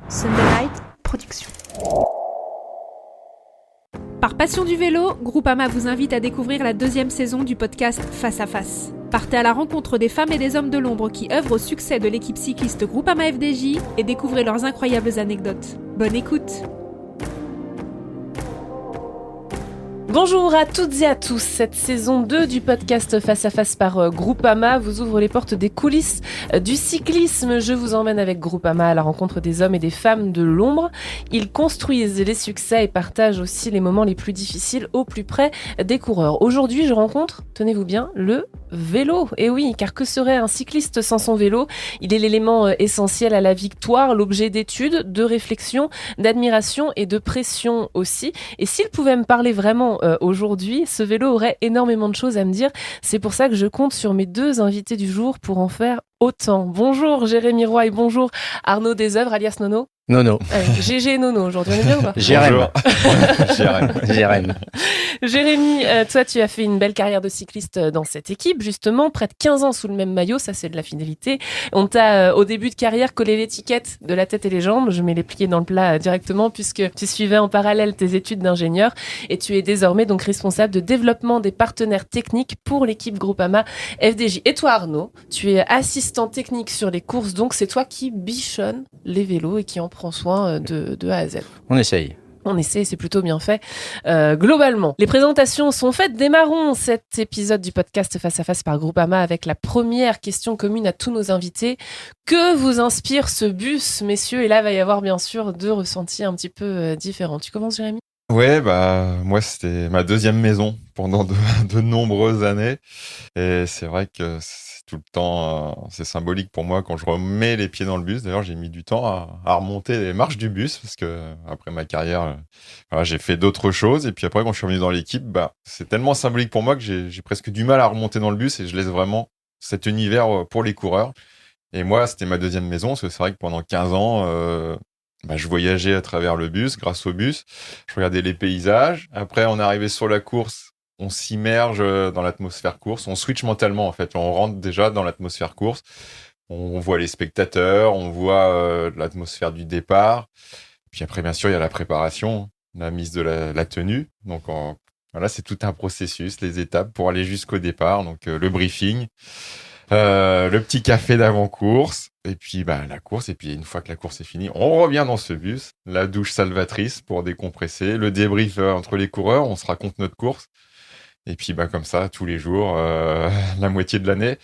Sunderlight Productions. Par passion du vélo, Groupama vous invite à découvrir la 2e saison du podcast Face à Face. Partez à la rencontre des femmes et des hommes de l'ombre qui œuvrent au succès de l'équipe cycliste Groupama FDJ et découvrez leurs incroyables anecdotes. Bonne écoute! Bonjour à toutes et à tous, cette saison 2 du podcast Face à Face par Groupama vous ouvre les portes des coulisses du cyclisme. Je vous emmène avec Groupama à la rencontre des hommes et des femmes de l'ombre. Ils construisent les succès et partagent aussi les moments les plus difficiles au plus près des coureurs. Aujourd'hui, je rencontre, tenez-vous bien, le vélo. Et oui, car que serait un cycliste sans son vélo ? Il est l'élément essentiel à la victoire, l'objet d'études, de réflexion, d'admiration et de pression aussi. Et s'il pouvait me parler vraiment aujourd'hui, ce vélo aurait énormément de choses à me dire. C'est pour ça que je compte sur mes 2 invités du jour pour en faire autant. Bonjour Jérémy Roy et bonjour Arnaud Desœuvres, alias Nono. Nono. GG et Nono, aujourd'hui on est bien ou pas ? Jérém. Jérémy, toi tu as fait une belle carrière de cycliste dans cette équipe, justement, près de 15 ans sous le même maillot, ça c'est de la fidélité. On t'a au début de carrière collé l'étiquette de la tête et les jambes, je mets les pliés dans le plat directement puisque tu suivais en parallèle tes études d'ingénieur et tu es désormais donc responsable de développement des partenaires techniques pour l'équipe Groupama FDJ. Et toi Arnaud, tu es assistant technique sur les courses, donc c'est toi qui bichonne les vélos et qui en prend soin de A à Z. On essaye. On essaie, c'est plutôt bien fait. Globalement, les présentations sont faites. Démarrons cet épisode du podcast Face à Face par Groupama avec la première question commune à tous nos invités. Que vous inspire ce bus, messieurs ? Et là, il va y avoir bien sûr 2 ressentis un petit peu différents. Tu commences, Jérémy ? Ouais, moi, c'était ma 2e maison pendant de nombreuses années. Et c'est vrai que c'est tout le temps, c'est symbolique pour moi quand je remets les pieds dans le bus. D'ailleurs, j'ai mis du temps à remonter les marches du bus parce que après ma carrière, voilà, j'ai fait d'autres choses. Et puis après, quand je suis revenu dans l'équipe, c'est tellement symbolique pour moi que j'ai presque du mal à remonter dans le bus et je laisse vraiment cet univers pour les coureurs. Et moi, c'était ma 2e maison parce que c'est vrai que pendant 15 ans, je voyageais à travers le bus, grâce au bus. Je regardais les paysages. Après, on est arrivé sur la course. On s'immerge dans l'atmosphère course. On switch mentalement, en fait. On rentre déjà dans l'atmosphère course. On voit les spectateurs. On voit l'atmosphère du départ. Puis après, bien sûr, il y a la préparation, la mise de la tenue. Donc, voilà, c'est tout un processus, les étapes pour aller jusqu'au départ. Donc, le briefing. Le petit café d'avant-course, et puis la course, et puis une fois que la course est finie, on revient dans ce bus, la douche salvatrice pour décompresser, le débrief entre les coureurs, on se raconte notre course, et puis comme ça, tous les jours, la moitié de l'année.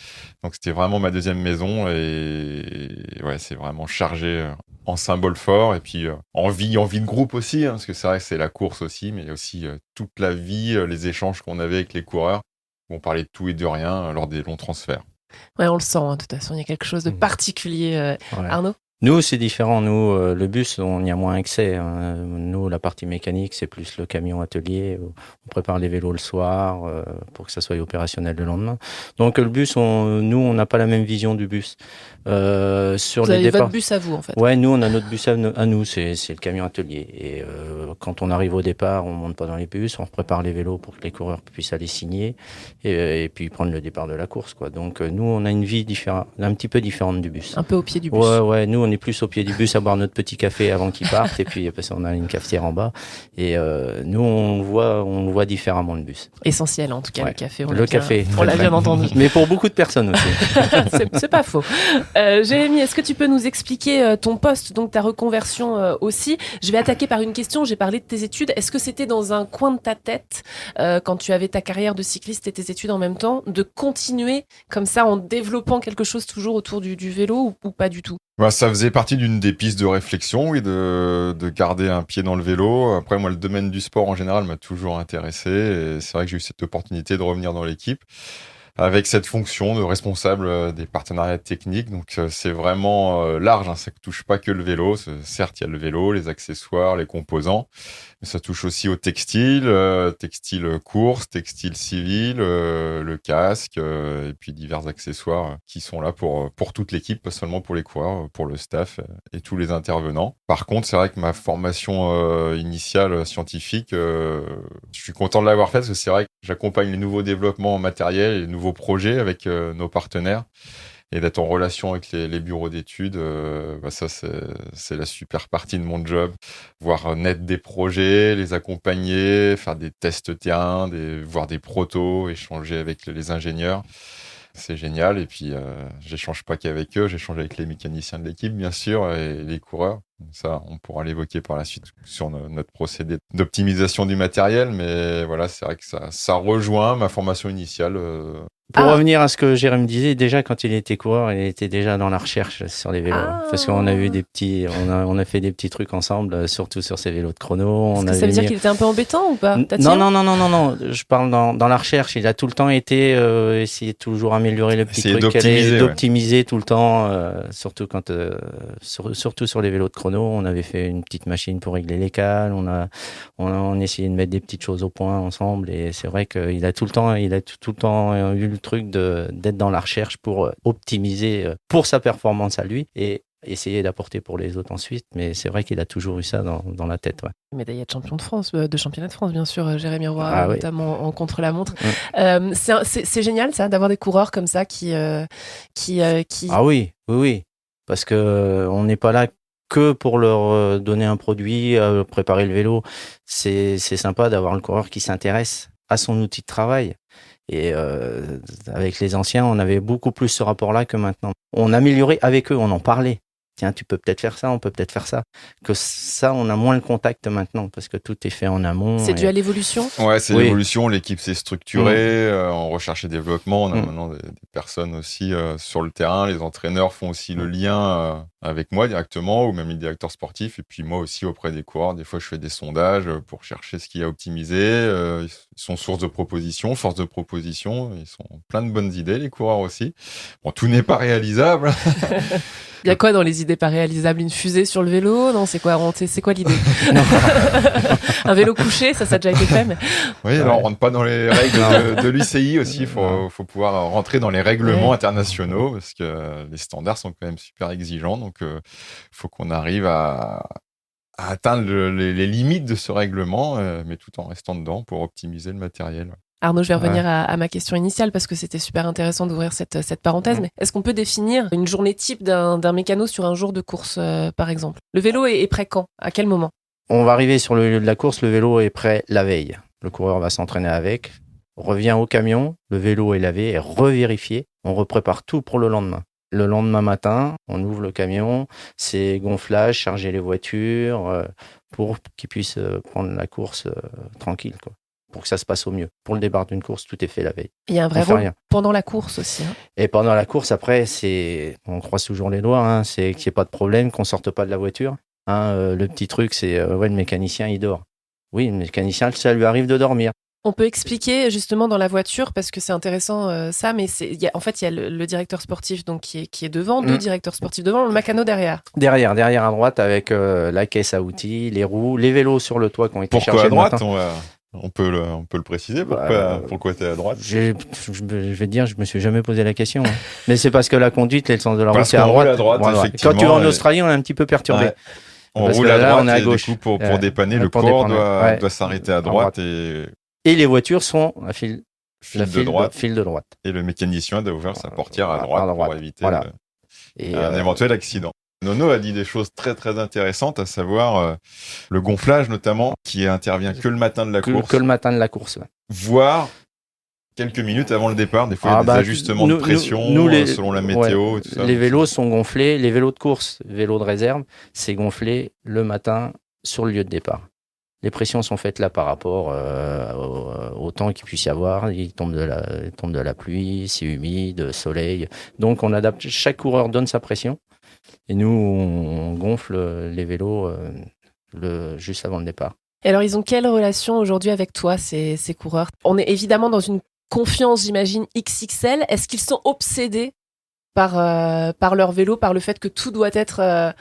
Donc c'était vraiment ma 2e maison, et ouais, c'est vraiment chargé en symboles forts, et puis en vie de groupe aussi, hein, parce que c'est vrai que c'est la course aussi, mais il y a aussi toute la vie, les échanges qu'on avait avec les coureurs, où on parlait de tout et de rien lors des longs transferts. Ouais, on le sent, hein, de toute façon, il y a quelque chose de particulier. Ouais. Arnaud ? Nous, c'est différent. Nous, le bus, on y a moins accès. Hein. Nous, la partie mécanique, c'est plus le camion atelier. On prépare les vélos le soir pour que ça soit opérationnel le lendemain. Donc, le bus, nous, on n'a pas la même vision du bus. Sur vous les avez départs... votre bus à vous, en fait. Ouais, nous, on a notre bus à nous, c'est le camion atelier. Et quand on arrive au départ, on monte pas dans les bus, on prépare les vélos pour que les coureurs puissent aller signer et puis prendre le départ de la course, quoi. Donc, nous, on a une vie différente, un petit peu différente du bus. Un peu au pied du bus. Ouais, nous, on est plus au pied du bus à boire notre petit café avant qu'il parte, et puis après ça, on a une cafetière en bas. Et nous, on le voit différemment, le bus. Essentiel, en tout cas, Ouais. le café. Café. On l'a bien entendu. Mais pour beaucoup de personnes aussi. c'est pas faux. Jérémy, est-ce que tu peux nous expliquer ton poste, donc ta reconversion aussi ? Je vais attaquer par une question. J'ai parlé de tes études. Est-ce que c'était dans un coin de ta tête, quand tu avais ta carrière de cycliste et tes études en même temps, de continuer comme ça en développant quelque chose toujours autour du vélo ou pas du tout ? Ça faisait partie d'une des pistes de réflexion, oui, de garder un pied dans le vélo. Après, moi, le domaine du sport en général m'a toujours intéressé. Et c'est vrai que j'ai eu cette opportunité de revenir dans l'équipe avec cette fonction de responsable des partenariats techniques. Donc, c'est vraiment large, hein. Ça ne touche pas que le vélo. Certes, il y a le vélo, les accessoires, les composants. Mais ça touche aussi au textile course, textile civil, le casque, et puis divers accessoires qui sont là pour toute l'équipe, pas seulement pour les coureurs, pour le staff et tous les intervenants. Par contre, c'est vrai que ma formation initiale scientifique, je suis content de l'avoir faite parce que c'est vrai que j'accompagne les nouveaux développements matériels et les nouveaux projets avec nos partenaires. et d'être en relation avec les bureaux d'études. Ça, c'est la super partie de mon job. Voir naître des projets, les accompagner, faire des tests terrain, voir des protos, échanger avec les ingénieurs. C'est génial. Et puis, j'échange pas qu'avec eux, j'échange avec les mécaniciens de l'équipe, bien sûr, et les coureurs. Ça, on pourra l'évoquer par la suite sur notre procédé d'optimisation du matériel. Mais voilà, c'est vrai que ça rejoint ma formation initiale. Pour revenir à ce que Jérôme disait, déjà quand il était coureur, il était déjà dans la recherche sur les vélos. Parce qu'on a eu on a fait des petits trucs ensemble, surtout sur ces vélos de chrono. Est-ce que ça veut dire qu'il était un peu embêtant ou pas? Non. Je parle dans la recherche. Il a tout le temps été essayer de toujours améliorer le petit truc, d'optimiser tout le temps. Surtout surtout sur les vélos de chrono, on avait fait une petite machine pour régler les cales. On essayait de mettre des petites choses au point ensemble. Et c'est vrai qu'il a tout le temps eu le truc d'être dans la recherche pour optimiser pour sa performance à lui et essayer d'apporter pour les autres ensuite. Mais c'est vrai qu'il a toujours eu ça dans la tête. Ouais. Médaillé de champion de France, de championnat de France, bien sûr, Jérémy Roy, notamment en contre-la-montre. C'est génial, ça, d'avoir des coureurs comme ça qui... Ah oui. Parce que on n'est pas là que pour leur donner un produit, préparer le vélo. C'est sympa d'avoir le coureur qui s'intéresse à son outil de travail. Et avec les anciens, on avait beaucoup plus ce rapport-là que maintenant. On améliorait avec eux, on en parlait. Tiens, tu peux peut-être faire ça, on peut peut-être faire ça. Que ça, on a moins le contact maintenant parce que tout est fait en amont. C'est dû à l'évolution ? Ouais, c'est l'évolution. L'équipe s'est structurée en recherche et développement. On a maintenant des personnes aussi sur le terrain. Les entraîneurs font aussi le lien avec moi directement ou même les directeurs sportifs. Et puis moi aussi auprès des coureurs. Des fois, je fais des sondages pour chercher ce qu'il y a à optimiser. Ils sont source de propositions, force de propositions. Ils sont plein de bonnes idées, les coureurs aussi. Bon, tout n'est pas réalisable. Il y a quoi dans les idées pas réalisables? Une fusée sur le vélo? Non, c'est quoi l'idée? Un vélo couché, ça a déjà été fait. Mais... Oui, alors on rentre pas dans les règles de l'UCI aussi. Il faut pouvoir rentrer dans les règlements internationaux parce que les standards sont quand même super exigeants. Donc, il faut qu'on arrive à atteindre les limites de ce règlement, mais tout en restant dedans pour optimiser le matériel. Arnaud, je vais revenir à ma question initiale parce que c'était super intéressant d'ouvrir cette parenthèse. Mais est-ce qu'on peut définir une journée type d'un mécano sur un jour de course, par exemple? Le vélo est prêt quand? À quel moment? On va arriver sur le lieu de la course, le vélo est prêt la veille. Le coureur va s'entraîner avec, revient au camion, le vélo est lavé et revérifié. On reprépare tout pour le lendemain. Le lendemain matin, on ouvre le camion, c'est gonflage, charger les voitures pour qu'ils puissent prendre la course tranquille, quoi. Pour que ça se passe au mieux. Pour le départ d'une course, tout est fait la veille. Il y a un vrai rôle pendant la course aussi. Et pendant la course, après, on croise toujours les doigts, c'est qu'il n'y ait pas de problème, qu'on ne sorte pas de la voiture. Le petit truc, c'est le mécanicien, il dort. Oui, le mécanicien, ça lui arrive de dormir. On peut expliquer justement dans la voiture, parce que c'est intéressant ça, mais il y a le directeur sportif donc, qui est devant, deux directeurs sportifs devant, le mécano derrière. Derrière à droite, avec la caisse à outils, les roues, les vélos sur le toit qui ont été chargés. Pourquoi à droite on peut le préciser. Pourquoi tu es à droite? Je vais te dire, je me suis jamais posé la question. Mais c'est parce que la conduite et le sens de la route, c'est à droite. Quand tu vas en Australie, on est un petit peu perturbé. Ouais. On roule à droite, on est à gauche. Du coup, pour dépanner, le corps doit s'arrêter à droite. Et les voitures sont à fil de droite. Et le mécanicien doit ouvrir sa portière à droite pour éviter un éventuel accident. Nono a dit des choses très très intéressantes, à savoir le gonflage notamment, qui intervient que le matin de la course. Que le matin de la course. Voire quelques minutes avant le départ. Des fois, il y a des ajustements de pression selon la météo. Et tout ça. Les vélos sont gonflés. Les vélos de course, vélos de réserve, c'est gonflé le matin sur le lieu de départ. Les pressions sont faites là par rapport au temps qu'il puisse y avoir. Il tombe de la pluie, c'est humide, soleil. Donc, on adapte. Chaque coureur donne sa pression. Et nous, on gonfle les vélos juste avant le départ. Et alors, ils ont quelle relation aujourd'hui avec toi, ces coureurs? On est évidemment dans une confiance, j'imagine, XXL. Est-ce qu'ils sont obsédés par leur vélo, par le fait que tout doit être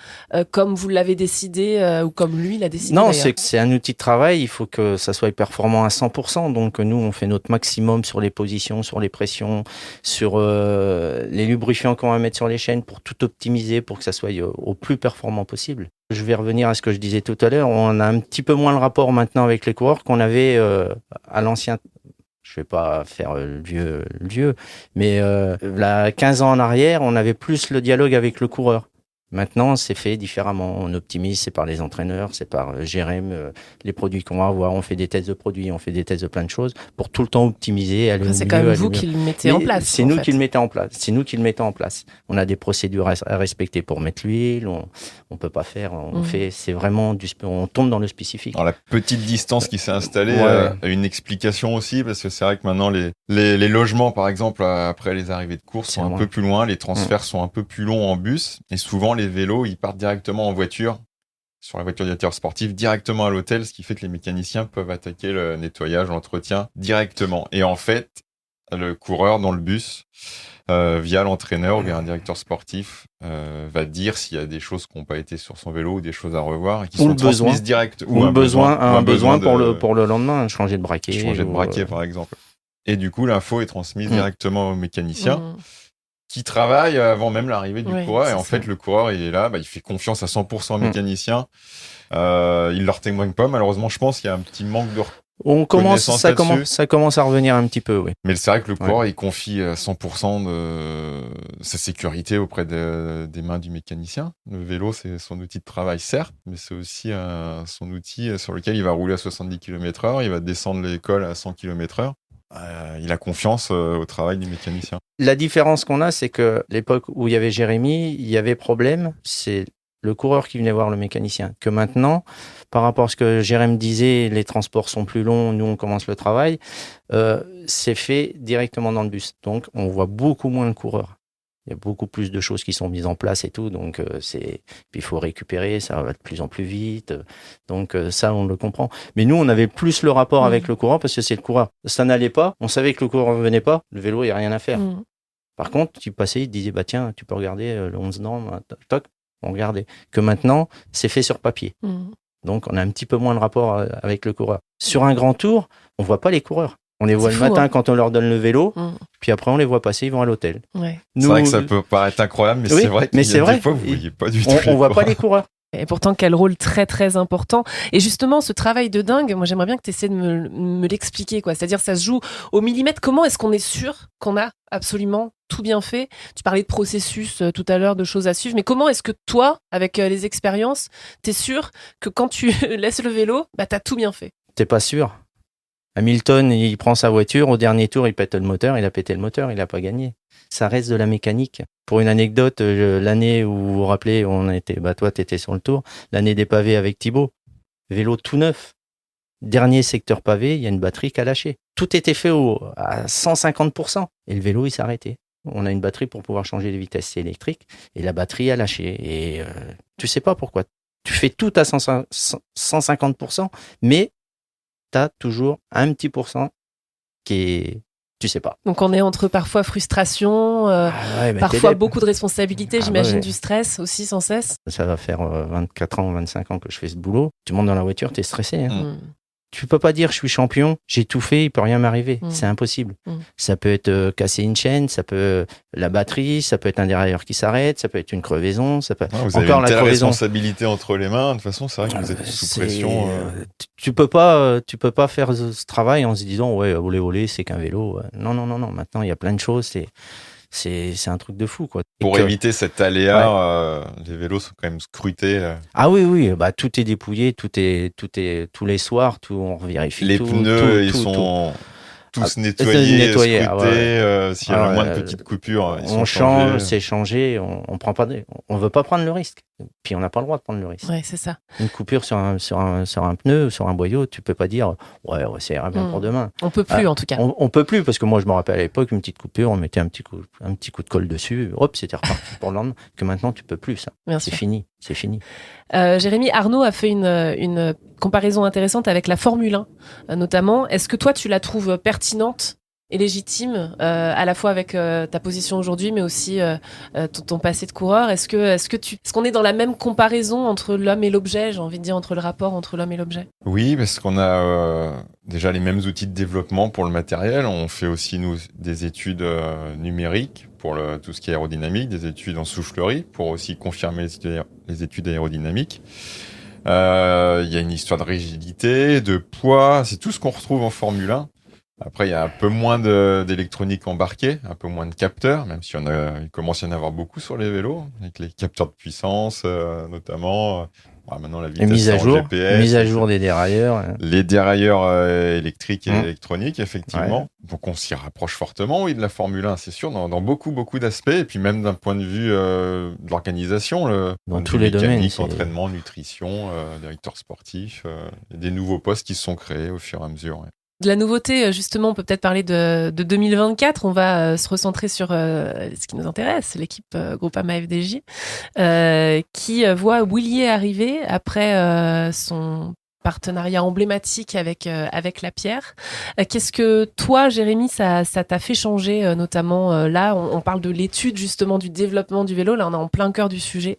comme vous l'avez décidé ou comme lui l'a décidé? Non, c'est un outil de travail. Il faut que ça soit performant à 100%. Donc, nous, on fait notre maximum sur les positions, sur les pressions, sur les lubrifiants qu'on va mettre sur les chaînes pour tout optimiser, pour que ça soit au plus performant possible. Je vais revenir à ce que je disais tout à l'heure. On a un petit peu moins le rapport maintenant avec les coureurs qu'on avait à l'ancien Je vais pas faire le vieux. Mais là, 15 ans en arrière, on avait plus le dialogue avec le coureur. Maintenant, c'est fait différemment. On optimise, c'est par les entraîneurs, c'est par Jérém, les produits qu'on va avoir. On fait des tests de produits, on fait des tests de plein de choses pour tout le temps optimiser, aller au mieux. C'est quand même vous qui le mettez en place. C'est nous qui le mettons en place. C'est nous qui le mettons en place. On a des procédures à respecter pour mettre l'huile. On peut pas faire. On fait. C'est vraiment on tombe dans le spécifique. Alors, la petite distance qui s'est installée a une explication aussi, parce que c'est vrai que maintenant les logements, par exemple, après les arrivées de course, sont un peu plus loin. Les transferts sont un peu plus longs en bus, et souvent les vélos, ils partent directement en voiture, sur la voiture du directeur sportif, directement à l'hôtel, ce qui fait que les mécaniciens peuvent attaquer le nettoyage, l'entretien directement. Et en fait, le coureur dans le bus, via l'entraîneur ou via un directeur sportif, va dire s'il y a des choses qui n'ont pas été sur son vélo ou des choses à revoir et qui sont transmises direct. Ou un besoin pour le lendemain, changer de braquet. Changer de braquet, par exemple. Et du coup, l'info est transmise directement au mécanicien. Qui travaille avant même l'arrivée du coureur. Et en fait, le coureur, il est là, il fait confiance à 100% au mécanicien. Il leur témoigne pas. Malheureusement, je pense qu'il y a un petit manque de ça commence à revenir un petit peu, oui. Mais c'est vrai que le coureur, il confie 100% de sa sécurité auprès des mains du mécanicien. Le vélo, c'est son outil de travail, certes, mais c'est aussi son outil sur lequel il va rouler à 70 km/h, il va descendre l'école à 100 km/h. Il a confiance au travail du mécanicien. La différence qu'on a, c'est que l'époque où il y avait Jérémy, il y avait problème, c'est le coureur qui venait voir le mécanicien. Que maintenant, par rapport à ce que Jérémy disait, les transports sont plus longs, nous on commence le travail, c'est fait directement dans le bus. Donc on voit beaucoup moins le coureur. Il y a beaucoup plus de choses qui sont mises en place et tout, donc puis il faut récupérer, ça va de plus en plus vite, donc ça on le comprend. Mais nous on avait plus le rapport avec le coureur parce que c'est le coureur. Ça n'allait pas, on savait que le coureur ne venait pas, le vélo il n'y a rien à faire. Par contre, tu passais, il te disait tiens, tu peux regarder le 11 normes, toc, on regardait. Que maintenant, c'est fait sur papier. Donc on a un petit peu moins de rapport avec le coureur. Sur un grand tour, on voit pas les coureurs. On les voit le matin quand on leur donne le vélo, puis après on les voit passer, ils vont à l'hôtel. C'est vrai que ça peut paraître incroyable, mais c'est vrai qu'il y a des fois, vous ne voyez pas du tout. On voit pas les coureurs. Et pourtant, quel rôle très très important. Et justement, ce travail de dingue, moi j'aimerais bien que tu essaies de me l'expliquer, quoi. C'est-à-dire, ça se joue au millimètre. Comment est-ce qu'on est sûr qu'on a absolument tout bien fait? Tu parlais de processus tout à l'heure, de choses à suivre, mais comment est-ce que toi, avec les expériences, t'es sûr que quand tu laisses le vélo, t'as tout bien fait? T'es pas sûr. Hamilton, il prend sa voiture, au dernier tour, il pète le moteur, il a pété le moteur, il n'a pas gagné. Ça reste de la mécanique. Pour une anecdote, l'année où vous vous rappelez, on était, toi, t'étais sur le tour, l'année des pavés avec Thibaut, vélo tout neuf. Dernier secteur pavé, il y a une batterie qui a lâché. Tout était fait à 150%. Et le vélo, il s'est arrêté. On a une batterie pour pouvoir changer les vitesses électriques, et la batterie a lâché. Et tu sais pas pourquoi. Tu fais tout à 150%, mais t'as toujours un petit pourcent qui est... Tu sais pas. Donc on est entre parfois frustration, parfois beaucoup de responsabilités, j'imagine du stress aussi sans cesse. Ça va faire 24 ans, 25 ans que je fais ce boulot. Tu montes dans la voiture, t'es stressé. Tu peux pas dire je suis champion, j'ai tout fait, il peut rien m'arriver. C'est impossible. Ça peut être casser une chaîne, ça peut la batterie, ça peut être un dérailleur qui s'arrête, ça peut être une crevaison, ça peut vous avez une telle responsabilité entre les mains. De toute façon, c'est vrai que vous êtes sous pression. Tu peux pas faire ce travail en se disant voler, c'est qu'un vélo. Non. Maintenant, il y a plein de choses. C'est un truc de fou, quoi. Pour éviter cet aléa, les vélos sont quand même scrutés. Ah oui, tout est dépouillé, tous les soirs, on vérifie. Les pneus, ils sont tous nettoyés, scrutés. S'il y a le moins de petites coupures, ils sont changés. C'est changé, on veut pas prendre le risque. Puis on n'a pas le droit de prendre le risque. Ouais, c'est ça. Une coupure sur un pneu, sur un boyau, tu peux pas dire ça ira bien pour demain. On peut plus en tout cas. On peut plus parce que moi je me rappelle à l'époque une petite coupure, on mettait un petit coup de colle dessus, hop, c'était reparti pour le lendemain. Que maintenant tu peux plus ça. C'est fini. Jérémy, Arnaud a fait une comparaison intéressante avec la Formule 1 notamment. Est-ce que toi tu la trouves pertinente et légitime à la fois avec ta position aujourd'hui, mais aussi ton passé de coureur? Est-ce qu'on est dans la même comparaison entre l'homme et l'objet, j'ai envie de dire, entre le rapport entre l'homme et l'objet? Oui, parce qu'on a déjà les mêmes outils de développement pour le matériel. On fait aussi, nous, des études numériques pour tout ce qui est aérodynamique, des études en soufflerie pour aussi confirmer les études aérodynamiques. Il y a une histoire de rigidité, de poids, c'est tout ce qu'on retrouve en Formule 1. Après, il y a un peu moins d'électronique embarquée, un peu moins de capteurs, même s'il il commence à y en avoir beaucoup sur les vélos, avec les capteurs de puissance, notamment. Maintenant, la Et vitesse mise à en jour, GPS. mise à jour des dérailleurs. Les dérailleurs électriques et Mmh. électroniques, effectivement. Donc, on s'y rapproche fortement, oui, de la Formule 1, c'est sûr, dans beaucoup, beaucoup d'aspects. Et puis, même d'un point de vue de l'organisation, Dans point de tous vue les domaines, mécanique, c'est- entraînement, nutrition, directeur sportif, et des nouveaux postes qui se sont créés au fur et à mesure. Ouais. De la nouveauté, justement, on peut peut-être parler de 2024. On va se recentrer sur ce qui nous intéresse, l'équipe Groupama FDJ, qui voit Willier arriver après son partenariat emblématique avec la Pierre. Qu'est-ce que toi, Jérémy, ça t'a fait changer, notamment là, on parle de l'étude justement du développement du vélo. Là, on est en plein cœur du sujet.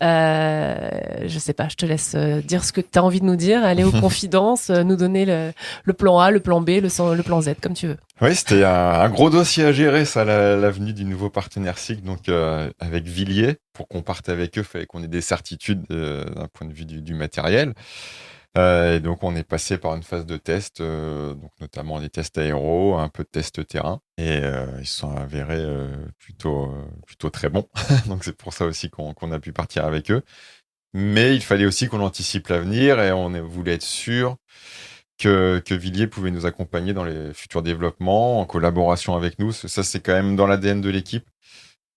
Je sais pas, je te laisse dire ce que tu as envie de nous dire, aller aux confidences, nous donner le plan A, le plan B, le plan Z, comme tu veux. Oui, c'était un gros dossier à gérer, ça, l'avenue du nouveau partenaire SICK, donc avec Villiers. Pour qu'on parte avec eux, il fallait qu'on ait des certitudes d'un point de vue du matériel. Et donc, on est passé par une phase de test, donc notamment des tests aéro, un peu de tests terrain. Et ils se sont avérés plutôt très bons. Donc, c'est pour ça aussi qu'on a pu partir avec eux. Mais il fallait aussi qu'on anticipe l'avenir et on voulait être sûr que Villiers pouvait nous accompagner dans les futurs développements, en collaboration avec nous. Ça, c'est quand même dans l'ADN de l'équipe.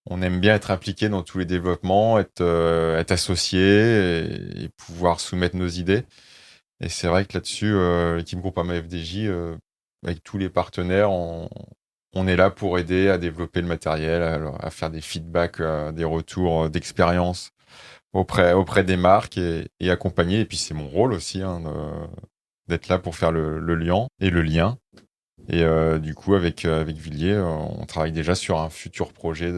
On aime bien être impliqué dans tous les développements, être associé et pouvoir soumettre nos idées. Et c'est vrai que là-dessus, l'équipe Groupama FDJ, avec tous les partenaires, on est là pour aider à développer le matériel, à faire des feedbacks, des retours d'expérience auprès des marques et accompagner. Et puis c'est mon rôle aussi d'être là pour faire le lien et le lien. Et du coup, avec Villiers, on travaille déjà sur un futur projet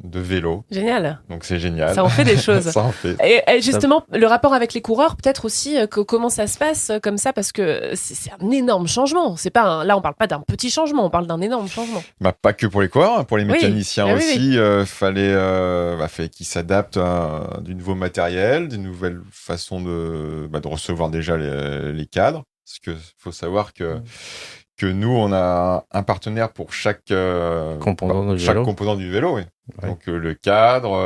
de vélo. Génial. Donc c'est génial. Ça en fait des choses. Ça en fait. Et justement, le rapport avec les coureurs, peut-être aussi, comment ça se passe comme ça, parce que c'est un énorme changement. C'est pas là, on parle pas d'un petit changement, on parle d'un énorme changement. Bah, pas que pour les coureurs, hein, pour les mécaniciens oui, aussi. Fallait qu'ils s'adaptent à du nouveau matériel, des nouvelles façons de recevoir déjà les cadres. Parce que faut savoir que nous, on a un partenaire pour chaque composant du vélo. Oui. Ouais. Donc le cadre,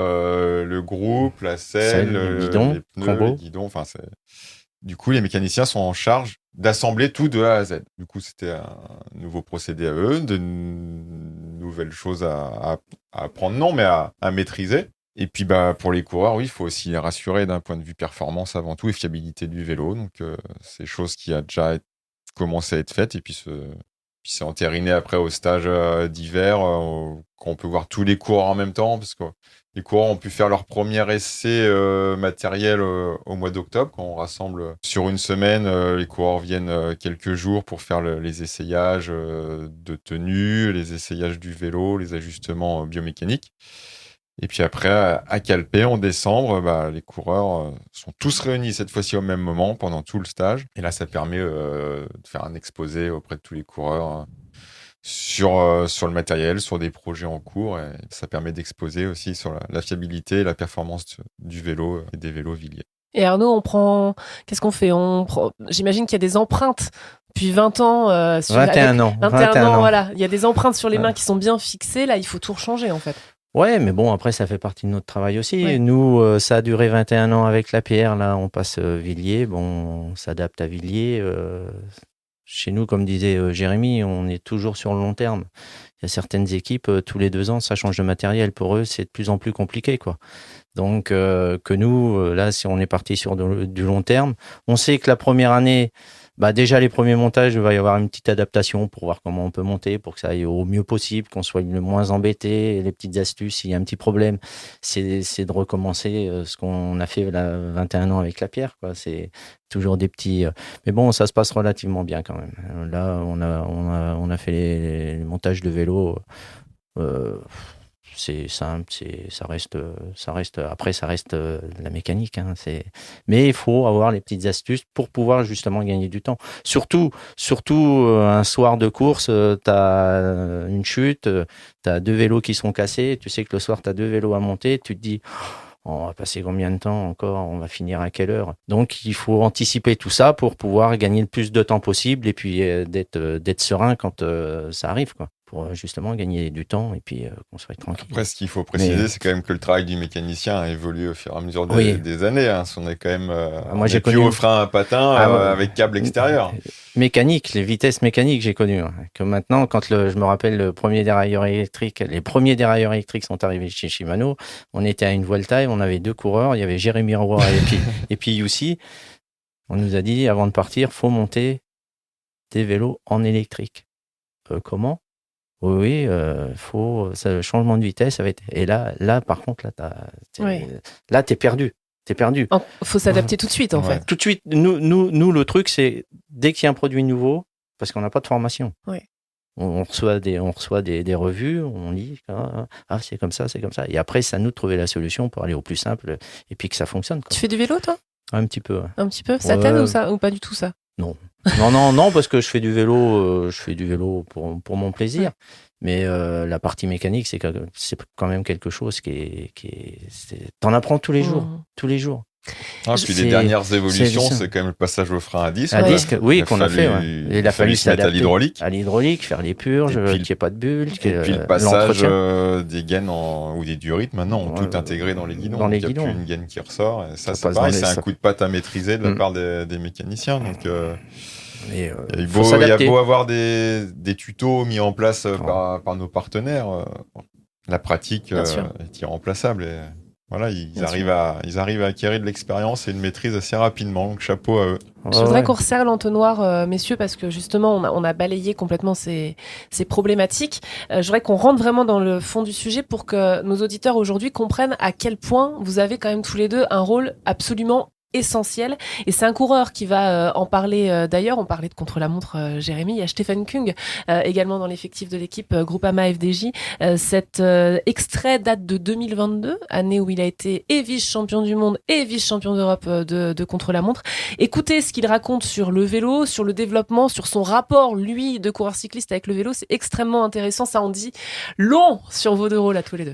le groupe, la selle, le guidon, les pneus, combo. les guidons. Du coup, les mécaniciens sont en charge d'assembler tout de A à Z. Du coup, c'était un nouveau procédé à eux, de nouvelles choses à apprendre, non, mais à maîtriser. Et puis, pour les coureurs, oui, il faut aussi les rassurer d'un point de vue performance avant tout et fiabilité du vélo. Donc, c'est chose qui a déjà commencé à être faite et puis c'est entériné après au stage d'hiver quand on peut voir tous les coureurs en même temps parce que les coureurs ont pu faire leur premier essai matériel au mois d'octobre quand on rassemble sur une semaine. Les coureurs viennent quelques jours pour faire les essayages de tenue, les essayages du vélo, les ajustements biomécaniques. Et puis après, à Calpé, en décembre, les coureurs sont tous réunis cette fois-ci au même moment pendant tout le stage. Et là, ça permet de faire un exposé auprès de tous les coureurs sur le matériel, sur des projets en cours. Et ça permet d'exposer aussi sur la fiabilité et la performance du vélo et des vélos Villiers. Et Arnaud, qu'est-ce qu'on fait? J'imagine qu'il y a des empreintes depuis 20 ans. 21 ans. 21 ans, voilà. Il y a des empreintes sur les mains qui sont bien fixées. Là, il faut tout rechanger, en fait. Ouais, mais bon, après, ça fait partie de notre travail aussi. Ouais. Nous, ça a duré 21 ans avec la Pierre. Là, on passe Villiers. Bon, on s'adapte à Villiers. Chez nous, comme disait Jérémy, on est toujours sur le long terme. Il y a certaines équipes, tous les 2 ans, ça change de matériel. Pour eux, c'est de plus en plus compliqué, quoi. Donc, que nous, là, si on est parti sur du long terme, on sait que la première année, déjà les premiers montages, il va y avoir une petite adaptation pour voir comment on peut monter, pour que ça aille au mieux possible, qu'on soit le moins embêté. Les petites astuces, s'il y a un petit problème, c'est de recommencer ce qu'on a fait là, 21 ans avec la Pierre, quoi. C'est toujours des petits... Mais bon, ça se passe relativement bien quand même. Là, on a fait les montages de vélo. C'est simple, ça reste après ça reste la mécanique, hein, mais il faut avoir les petites astuces pour pouvoir justement gagner du temps. Surtout un soir de course, t'as une chute, t'as 2 vélos qui sont cassés, tu sais que le soir t'as 2 vélos à monter, tu te dis On va passer combien de temps encore? On va finir à quelle heure? Donc, il faut anticiper tout ça pour pouvoir gagner le plus de temps possible et puis d'être serein quand ça arrive, quoi. Pour justement gagner du temps et puis qu'on soit tranquille. Après, ce qu'il faut préciser, c'est quand même que le travail du mécanicien a évolué au fur et à mesure des années. Hein. On est quand même moi, j'ai plus connu au frein à patin avec câble extérieur. Mécanique, les vitesses mécaniques, j'ai connu. Hein. Que maintenant, quand je me rappelle les premiers dérailleurs électriques sont arrivés chez Shimano, on était à une Vuelta et on avait 2 coureurs. Il y avait Jérémy Roy et puis Youssi. On nous a dit, avant de partir, faut monter des vélos en électrique. Comment? Oui, faut le changement de vitesse, ça va être. Et là, par contre, t'es perdu. T'es perdu. Faut s'adapter tout de suite, en fait. Tout de suite. Nous, le truc, c'est dès qu'il y a un produit nouveau, parce qu'on n'a pas de formation. Oui. On reçoit des revues, on lit, c'est comme ça, c'est comme ça. Et après, c'est à nous de trouver la solution pour aller au plus simple et puis que ça fonctionne, quoi. Tu fais du vélo, toi? Un petit peu. Ouais. Un petit peu. Ça t'aide ou pas du tout, ça? Non. Non, parce que je fais du vélo pour mon plaisir. Ouais. Mais la partie mécanique, c'est quand même quelque chose t'en apprends tous les jours. Puis les dernières évolutions, c'est quand même le passage au frein à disque. À disque, oui, qu'on a fait. Ouais. Il a fallu se mettre à l'hydraulique. À l'hydraulique, faire les purges, qu'il n'y ait pas de bulles. Et puis le passage des gaines ou des durites, maintenant, ont tout intégré dans les guidons. Il n'y a plus une gaine qui ressort. Et ça c'est pareil, c'est un coup de patte à maîtriser de la part des mécaniciens. Donc, il y a beau avoir des tutos mis en place par nos partenaires, la pratique est irremplaçable. Et voilà, ils arrivent à acquérir de l'expérience et une maîtrise assez rapidement. Donc chapeau à eux. Je voudrais qu'on resserre l'entonnoir, messieurs, parce que justement, on a balayé complètement ces problématiques. Je voudrais qu'on rentre vraiment dans le fond du sujet pour que nos auditeurs aujourd'hui comprennent à quel point vous avez quand même tous les deux un rôle absolument essentiel. Et c'est un coureur qui va en parler d'ailleurs. On parlait de contre-la-montre, Jérémy. Il y a Stefan Kung également dans l'effectif de l'équipe Groupama FDJ. Cet extrait date de 2022, année où il a été et vice-champion du monde et vice-champion d'Europe de contre-la-montre. Écoutez ce qu'il raconte sur le vélo, sur le développement, sur son rapport, lui, de coureur cycliste avec le vélo. C'est extrêmement intéressant. Ça en dit long sur vos 2 rôles à tous les 2.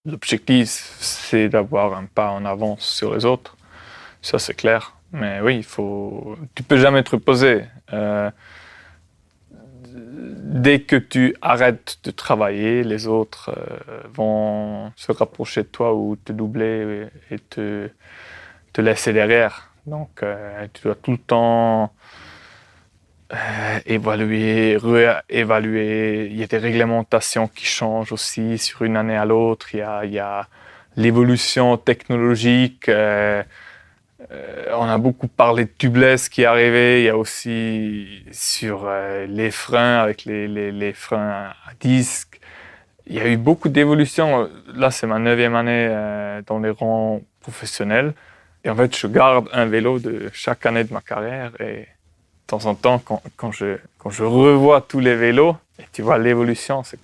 L'objectif, c'est d'avoir un pas en avance sur les autres. Ça, c'est clair. Mais oui, tu peux jamais te reposer. Dès que tu arrêtes de travailler, les autres vont se rapprocher de toi ou te doubler et te laisser derrière. Donc, tu dois tout le temps évaluer, réévaluer. Il y a des réglementations qui changent aussi sur une année à l'autre. Il y a l'évolution technologique. On a beaucoup parlé de tubeless qui est arrivé. Il y a aussi sur les freins avec les freins à disque. Il y a eu beaucoup d'évolutions. Là, c'est ma 9e année dans les rangs professionnels. Et en fait, je garde un vélo de chaque année de ma carrière. Et de temps en temps, quand je revois tous les vélos, et tu vois l'évolution, c'est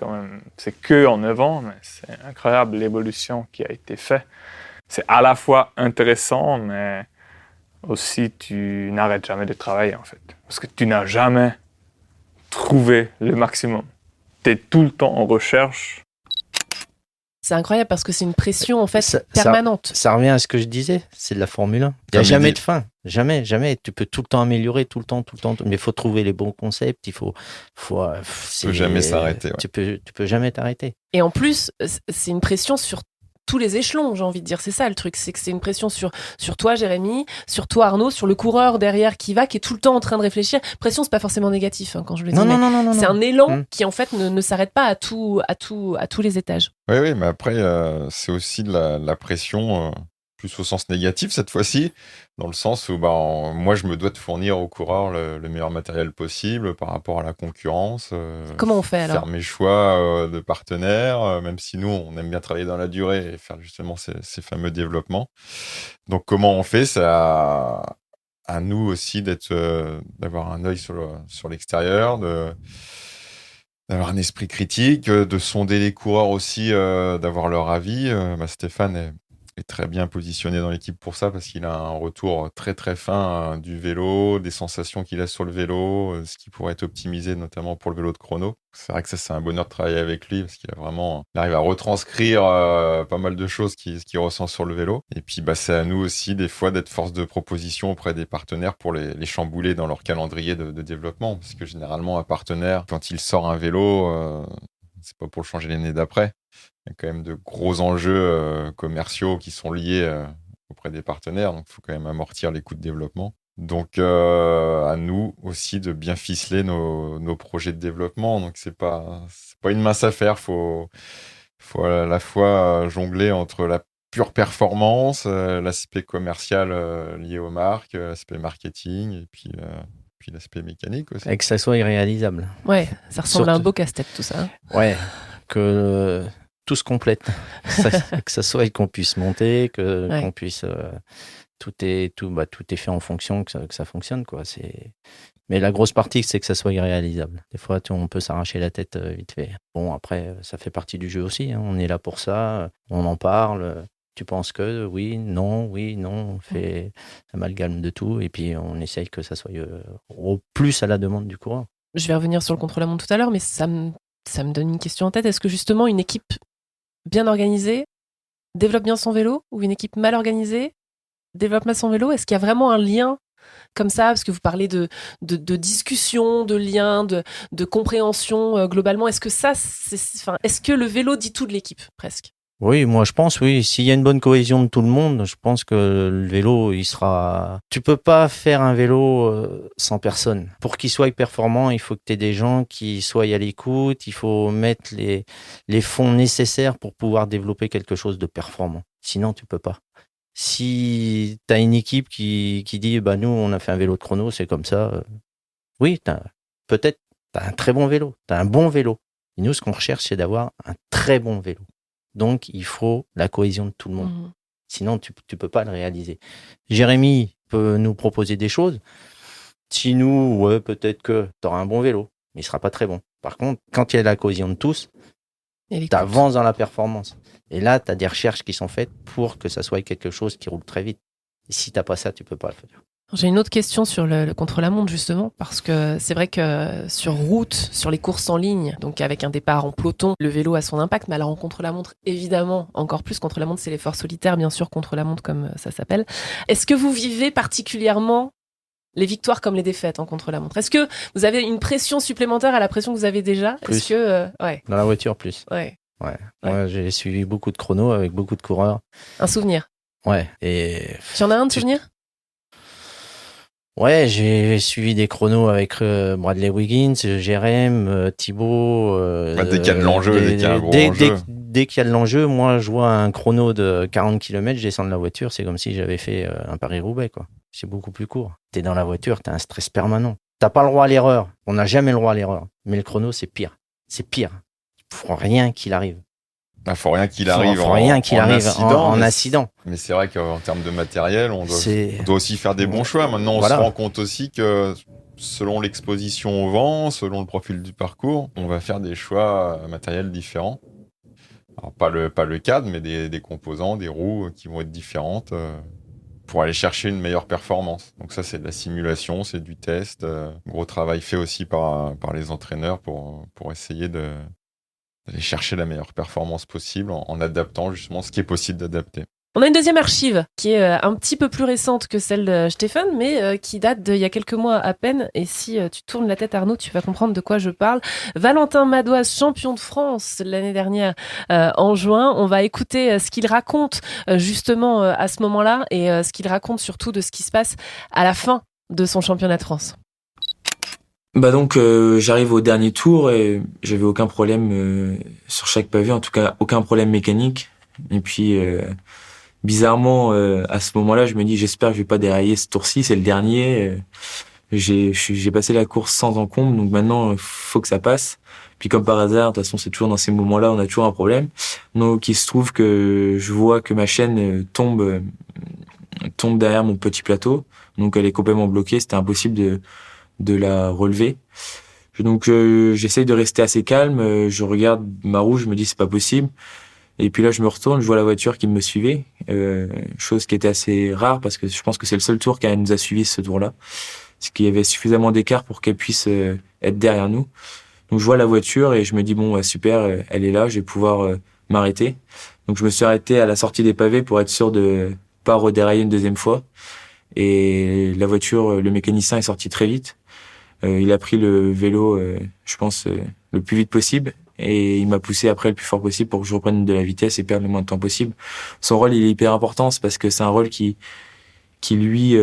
que en 9 ans, mais c'est incroyable l'évolution qui a été faite. C'est à la fois intéressant, mais aussi tu n'arrêtes jamais de travailler en fait. Parce que tu n'as jamais trouvé le maximum. Tu es tout le temps en recherche. C'est incroyable parce que c'est une pression en fait permanente. Ça revient à ce que je disais, c'est de la Formule 1. Il n'y a jamais de fin. Jamais. Tu peux tout le temps améliorer, tout le temps. Mais il faut trouver les bons concepts. Il faut jamais s'arrêter. Ouais. Tu peux jamais t'arrêter. Et en plus, c'est une pression sur tous les échelons, j'ai envie de dire. C'est ça le truc, c'est que c'est une pression sur toi, Jérémy, sur toi, Arnaud, sur le coureur derrière qui est tout le temps en train de réfléchir. Pression, c'est pas forcément négatif quand je le dis. Non. C'est un élan qui en fait ne s'arrête pas à tous les étages. Oui, mais après, c'est aussi de la pression, plus au sens négatif cette fois-ci, dans le sens où moi, je me dois de fournir aux coureurs le meilleur matériel possible par rapport à la concurrence. Comment on fait alors ? Faire mes choix de partenaires, même si nous, on aime bien travailler dans la durée et faire justement ces fameux développements. Donc, comment on fait ? C'est à nous aussi d'avoir un œil sur l'extérieur, d'avoir un esprit critique, de sonder les coureurs aussi, d'avoir leur avis. Stéphane est est très bien positionné dans l'équipe pour ça, parce qu'il a un retour très très fin du vélo, des sensations qu'il a sur le vélo, ce qui pourrait être optimisé notamment pour le vélo de chrono. C'est vrai que ça, c'est un bonheur de travailler avec lui, parce qu'il il arrive à retranscrire pas mal de choses qu'il ressent sur le vélo. Et puis c'est à nous aussi des fois d'être force de proposition auprès des partenaires pour les chambouler dans leur calendrier de développement, parce que généralement un partenaire, quand il sort un vélo, c'est pas pour le changer l'année d'après. Il y a quand même de gros enjeux commerciaux qui sont liés auprès des partenaires, donc il faut quand même amortir les coûts de développement. Donc à nous aussi de bien ficeler nos projets de développement. Donc c'est pas une mince affaire. Faut à la fois jongler entre la pure performance, l'aspect commercial lié aux marques, l'aspect marketing et puis l'aspect mécanique aussi. Et que ça soit irréalisable. Ouais, ça ressemble à un beau casse-tête tout ça. Ouais, que tout se complète. Que ça soit qu'on puisse monter, qu'on puisse... tout est fait en fonction que ça fonctionne, quoi. Mais la grosse partie, c'est que ça soit irréalisable. Des fois, on peut s'arracher la tête vite fait. Bon, après, ça fait partie du jeu aussi. Hein. On est là pour ça. On en parle. Tu penses que oui, non. On fait amalgame de tout. Et puis, on essaye que ça soit au plus à la demande du coureur. Je vais revenir sur le contre-la-montre tout à l'heure, mais ça me donne une question en tête. Est-ce que justement, une équipe bien organisée développe bien son vélo, ou une équipe mal organisée développe mal son vélo? Est-ce qu'il y a vraiment un lien comme ça, parce que vous parlez de discussion, de lien, de compréhension globalement? Est-ce que est-ce que le vélo dit tout de l'équipe presque? Oui, moi je pense, oui. S'il y a une bonne cohésion de tout le monde, je pense que le vélo, il sera... Tu peux pas faire un vélo sans personne. Pour qu'il soit performant, il faut que tu aies des gens qui soient à l'écoute, il faut mettre les fonds nécessaires pour pouvoir développer quelque chose de performant. Sinon, tu peux pas. Si tu as une équipe qui dit nous on a fait un vélo de chrono, c'est comme ça, oui, peut-être t'as un très bon vélo, t'as un bon vélo. Et nous, ce qu'on recherche, c'est d'avoir un très bon vélo. Donc il faut la cohésion de tout le monde. Sinon tu peux pas le réaliser. Jérémy peut nous proposer des choses. Si nous, peut-être que t'auras un bon vélo, mais il sera pas très bon. Par contre, quand il y a la cohésion de tous, t'avances dans la performance. Et là, tu as des recherches qui sont faites pour que ça soit quelque chose qui roule très vite. Et si tu n'as pas ça, tu ne peux pas le faire. J'ai une autre question sur le contre-la-montre, justement, parce que c'est vrai que sur route, sur les courses en ligne, donc avec un départ en peloton, le vélo a son impact, mais alors en contre-la-montre, évidemment, encore plus. Contre-la-montre, c'est l'effort solitaire, bien sûr, contre-la-montre, comme ça s'appelle. Est-ce que vous vivez particulièrement les victoires comme les défaites en contre-la-montre? Est-ce que vous avez une pression supplémentaire à la pression que vous avez déjà? Plus. Est-ce que, Dans la voiture, plus. Ouais. Moi, j'ai suivi beaucoup de chronos avec beaucoup de coureurs. Un souvenir? Ouais. Et... Tu en as un de souvenir? Ouais, j'ai suivi des chronos avec Bradley Wiggins, Jérém, Thibaut. Dès qu'il y a de l'enjeu, dès qu'il y a un gros enjeu. Dès qu'il y a de l'enjeu, moi, je vois un chrono de 40 km, je descends de la voiture, c'est comme si j'avais fait un Paris-Roubaix, quoi. C'est beaucoup plus court. T'es dans la voiture, t'as un stress permanent. T'as pas le droit à l'erreur. On n'a jamais le droit à l'erreur. Mais le chrono, c'est pire. C'est pire. Faut rien qu'il arrive. Faut rien qu'il arrive en accident. Mais c'est vrai qu'en termes de matériel, on doit aussi faire des bons choix. Maintenant, on se rend compte aussi que selon l'exposition au vent, selon le profil du parcours, on va faire des choix matériels différents. Alors, pas le cadre, mais des composants, des roues qui vont être différentes pour aller chercher une meilleure performance. Donc ça, c'est de la simulation, c'est du test. Gros travail fait aussi par les entraîneurs pour essayer d'aller chercher la meilleure performance possible en adaptant justement ce qui est possible d'adapter. On a une deuxième archive qui est un petit peu plus récente que celle de Stéphane, mais qui date d'il y a quelques mois à peine. Et si tu tournes la tête, Arnaud, tu vas comprendre de quoi je parle. Valentin Madoise, champion de France l'année dernière en juin. On va écouter ce qu'il raconte justement à ce moment-là et ce qu'il raconte surtout de ce qui se passe à la fin de son championnat de France. Donc j'arrive au dernier tour et j'avais aucun problème sur chaque pavé, en tout cas aucun problème mécanique. Et puis bizarrement à ce moment-là, je me dis j'espère que je vais pas dérailler ce tour-ci, c'est le dernier. J'ai passé la course sans encombre, donc maintenant faut que ça passe. Puis comme par hasard, de toute façon c'est toujours dans ces moments-là, on a toujours un problème. Donc il se trouve que je vois que ma chaîne tombe derrière mon petit plateau, donc elle est complètement bloquée, c'était impossible de la relever. Donc j'essaye de rester assez calme, je regarde ma roue, je me dis c'est pas possible. Et puis là, je me retourne, je vois la voiture qui me suivait, chose qui était assez rare parce que je pense que c'est le seul tour qu'elle nous a suivi ce tour-là. C'est qu'il y avait suffisamment d'écart pour qu'elle puisse être derrière nous. Donc je vois la voiture et je me dis bon, super, elle est là, je vais pouvoir m'arrêter. Donc je me suis arrêté à la sortie des pavés pour être sûr de pas redérailler une deuxième fois. Et la voiture, le mécanicien est sorti très vite. Il a pris le vélo, je pense, le plus vite possible. Et il m'a poussé après le plus fort possible pour que je reprenne de la vitesse et perdre le moins de temps possible. Son rôle, il est hyper important, c'est parce que c'est un rôle qui lui,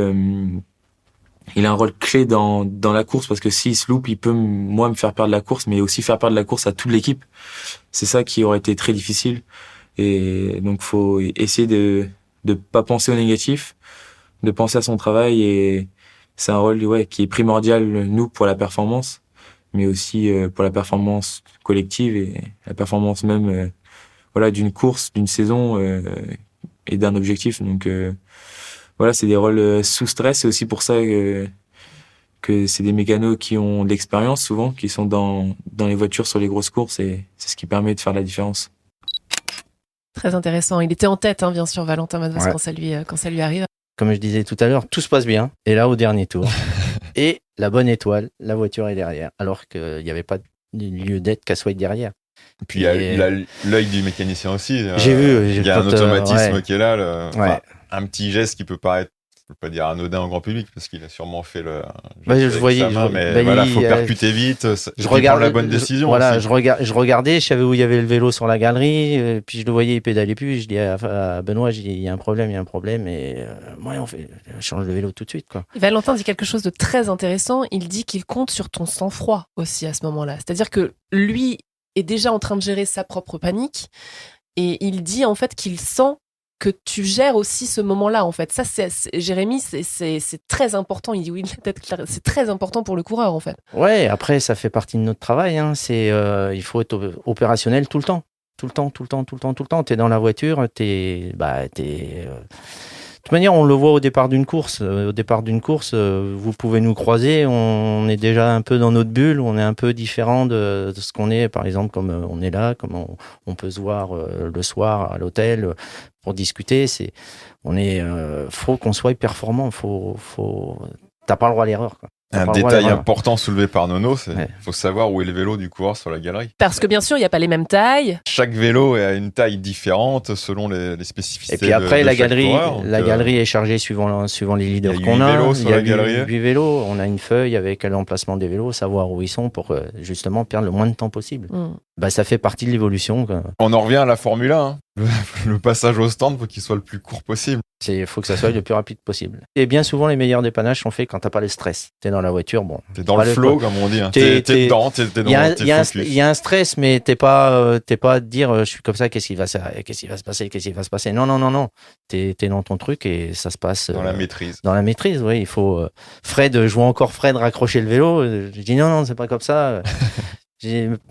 il a un rôle clé dans la course, parce que s'il se loupe, il peut, moi, me faire perdre la course, mais aussi faire perdre la course à toute l'équipe. C'est ça qui aurait été très difficile. Et donc, faut essayer de pas penser au négatif, de penser à son travail, et c'est un rôle, qui est primordial, nous, pour la performance, mais aussi pour la performance collective et la performance même d'une course, d'une saison et d'un objectif. Donc c'est des rôles sous stress. C'est aussi pour ça que c'est des mécanos qui ont de l'expérience souvent, qui sont dans les voitures sur les grosses courses, et c'est ce qui permet de faire la différence. Très intéressant. Il était en tête, bien sûr, Valentin Madouas, quand ça lui arrive. Comme je disais tout à l'heure, tout se passe bien. Et là, au dernier tour, et la bonne étoile, la voiture est derrière, alors qu'il n'y avait pas de lieu d'être qu'elle soit derrière. Et puis il y a l'œil du mécanicien aussi. J'ai vu. Il y a un automatisme qui est là. Un petit geste qui peut paraître, je peux pas dire anodin au grand public, parce qu'il a sûrement fait le. Je voyais. Faut percuter vite. Je regarde la bonne décision. Voilà, aussi. je regardais, je savais où il y avait le vélo sur la galerie, puis je le voyais, il pédalait plus. Je dis à Benoît, il y a un problème, et on change le vélo tout de suite, quoi. Valentin dit quelque chose de très intéressant. Il dit qu'il compte sur ton sang-froid aussi à ce moment-là. C'est-à-dire que lui est déjà en train de gérer sa propre panique, et il dit en fait qu'il sent que tu gères aussi ce moment-là, en fait. Ça, Jérémy, c'est très important. Il dit oui, c'est très important pour le coureur, en fait. Ouais, après, ça fait partie de notre travail. Il faut être opérationnel tout le temps. Tout le temps. T'es dans la voiture, de toute manière, on le voit au départ d'une course. Vous pouvez nous croiser, on est déjà un peu dans notre bulle, on est un peu différent de ce qu'on est, par exemple, comme on est là, comme on peut se voir le soir à l'hôtel pour discuter. Faut qu'on soit performant, t'as pas le droit à l'erreur, quoi. Un détail important soulevé par Nono, faut savoir où est le vélo du coureur sur la galerie. Parce que bien sûr, il n'y a pas les mêmes tailles. Chaque vélo a une taille différente selon les spécificités. Et puis après, la galerie est chargée suivant les leaders qu'on a. Il y a 8 vélos. On a une feuille avec l'emplacement des vélos, savoir où ils sont pour justement perdre le moins de temps possible. Ça fait partie de l'évolution, quoi. On en revient à la Formule 1. Le passage au stand, faut qu'il soit le plus court possible. Il faut que ça soit le plus rapide possible. Et bien souvent, les meilleurs dépannages sont faits quand t'as pas le stress. T'es dans la voiture, t'es dans le flow, comme on dit. T'es dedans, t'es dans tes focus. Il y a un stress, mais t'es pas à te dire, je suis comme ça, qu'est-ce qui va se passer. Non. T'es dans ton truc et ça se passe. Dans la maîtrise. Dans la maîtrise, oui. Il faut, je vois encore Fred raccrocher le vélo. Je dis non, c'est pas comme ça.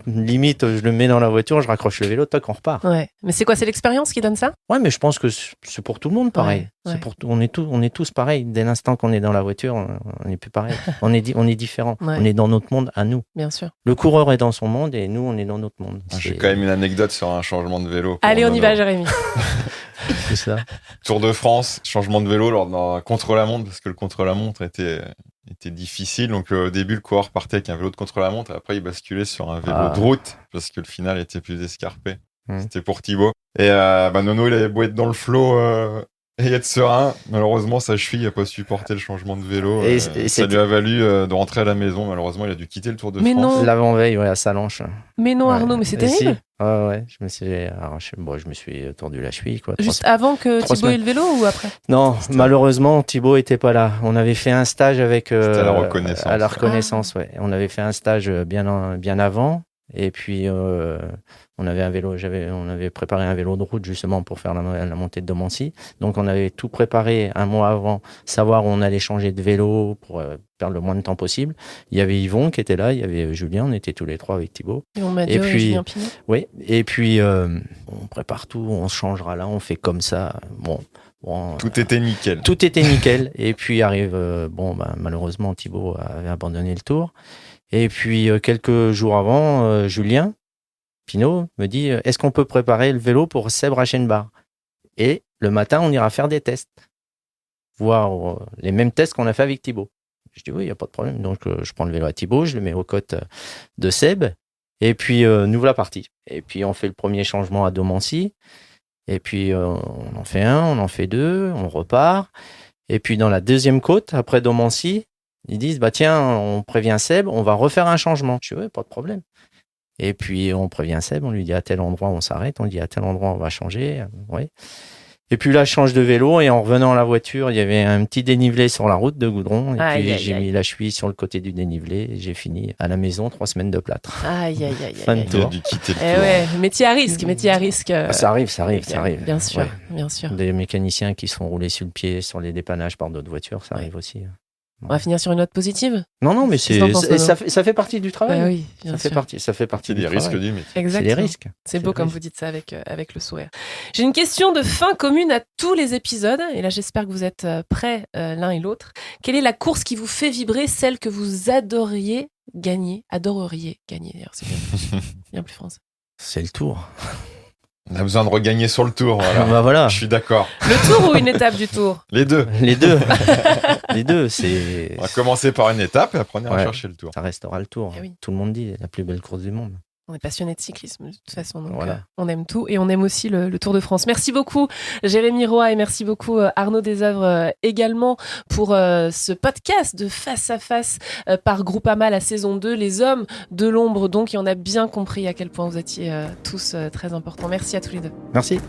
Limite, je le mets dans la voiture, je raccroche le vélo, toc, on repart. Ouais. Mais c'est quoi, c'est l'expérience qui donne ça? Ouais, mais je pense que c'est pour tout le monde pareil. Ouais. On est tous pareils. Dès l'instant qu'on est dans la voiture, on n'est plus pareil. on est différents. Ouais. On est dans notre monde à nous. Bien sûr. Le coureur est dans son monde et nous, on est dans notre monde. J'ai quand même une anecdote sur un changement de vélo. Allez, on y va, Jérémy. C'est ça. Tour de France, changement de vélo lors d'un contre-la-montre, parce que le contre-la-montre était difficile. Donc au début, le coureur partait avec un vélo de contre-la-montre. Après, il basculait sur un vélo de route parce que le final était plus escarpé. C'était pour Thibaut. Et Nono, il avait beau être dans le flow et être serein. Malheureusement, sa cheville n'a pas supporté le changement de vélo. Et ça lui a valu de rentrer à la maison. Malheureusement, il a dû quitter le Tour de France. Non. L'avant-veille, à Salanches. Mais non, Arnaud, mais c'est terrible. Ouais, je me suis arraché. Je me suis tordu la cheville, quoi. Juste avant que Thibaut ait le vélo ou après? Non, malheureusement, Thibaut était pas là. On avait fait un stage avec à la reconnaissance. À la reconnaissance, ouais. On avait fait un stage bien avant. Et puis on avait préparé un vélo de route justement pour faire la montée de Domancy. Donc on avait tout préparé un mois avant, savoir où on allait changer de vélo pour perdre le moins de temps possible. Il y avait Yvon qui était là, il y avait Julien, on était tous les trois avec Thibaut. Et puis Julien Pinot. Oui, et puis on prépare tout, on se changera là, on fait comme ça. Bon, tout était nickel. Tout était nickel. Et puis arrive malheureusement Thibaut avait abandonné le tour. Et puis quelques jours avant, Julien Pinot me dit est-ce qu'on peut préparer le vélo pour Seb Rachenbach? Et le matin, on ira faire des tests, voir les mêmes tests qu'on a fait avec Thibaut. Je dis oui, il n'y a pas de problème. Donc, je prends le vélo à Thibaut, je le mets aux côtes de Seb, et puis nous voilà partis. Et puis, on fait le premier changement à Domancy, et puis on en fait un, on en fait deux, on repart. Et puis, dans la deuxième côte, après Domancy, ils disent, bah tiens, on prévient Seb, on va refaire un changement. Je dis oui, pas de problème. Et puis, on prévient Seb, on lui dit à tel endroit, on s'arrête, on dit à tel endroit, on va changer. Ouais. Et puis là, je change de vélo et en revenant à la voiture, il y avait un petit dénivelé sur la route de goudron. Et puis j'ai mis la cheville sur le côté du dénivelé et j'ai fini à la maison 3 semaines de plâtre. Aïe, aïe, aïe. Fin de Il a tour. dû quitter le Eh tour. ouais, métier à risque. Ça arrive. Bien sûr, Ouais. bien sûr. Des mécaniciens qui sont roulés sur le pied sur les dépannages par d'autres voitures, ça arrive aussi. On va finir sur une note positive. Non, mais Qu'est-ce que t'en penses, ça fait partie du travail. Oui, bien sûr. Ça fait partie C'est du des risques travail. du métier. C'est Exactement. des risques. C'est beau des comme risques. vous dites ça avec le sourire. J'ai une question de fin commune à tous les épisodes, et là j'espère que vous êtes prêts l'un et l'autre. Quelle est la course qui vous fait vibrer, celle que vous adoreriez gagner d'ailleurs, c'est bien plus français. C'est le tour. On a besoin de regagner sur le tour. Voilà. Bah voilà. Je suis d'accord. Le tour ou une étape du tour? Les deux. Les deux. Les deux, c'est. On va commencer par une étape et après on ira Ouais. chercher le tour. Ça restera le tour. Eh oui. Tout le monde dit la plus belle course du monde. On est passionné de cyclisme de toute façon, donc Voilà. on aime tout et on aime aussi le Tour de France. Merci beaucoup Jérémy Roy et merci beaucoup Arnaud Desœuvres également pour ce podcast de Face à Face par Groupama la saison 2, les hommes de l'ombre donc, et on a bien compris à quel point vous étiez tous très importants. Merci à tous les deux. Merci.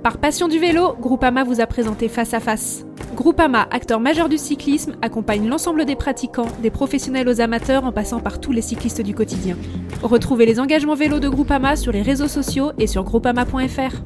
Par passion du vélo, Groupama vous a présenté Face à Face. Groupama, acteur majeur du cyclisme, accompagne l'ensemble des pratiquants, des professionnels aux amateurs en passant par tous les cyclistes du quotidien. Retrouvez les engagements vélo de Groupama sur les réseaux sociaux et sur groupama.fr.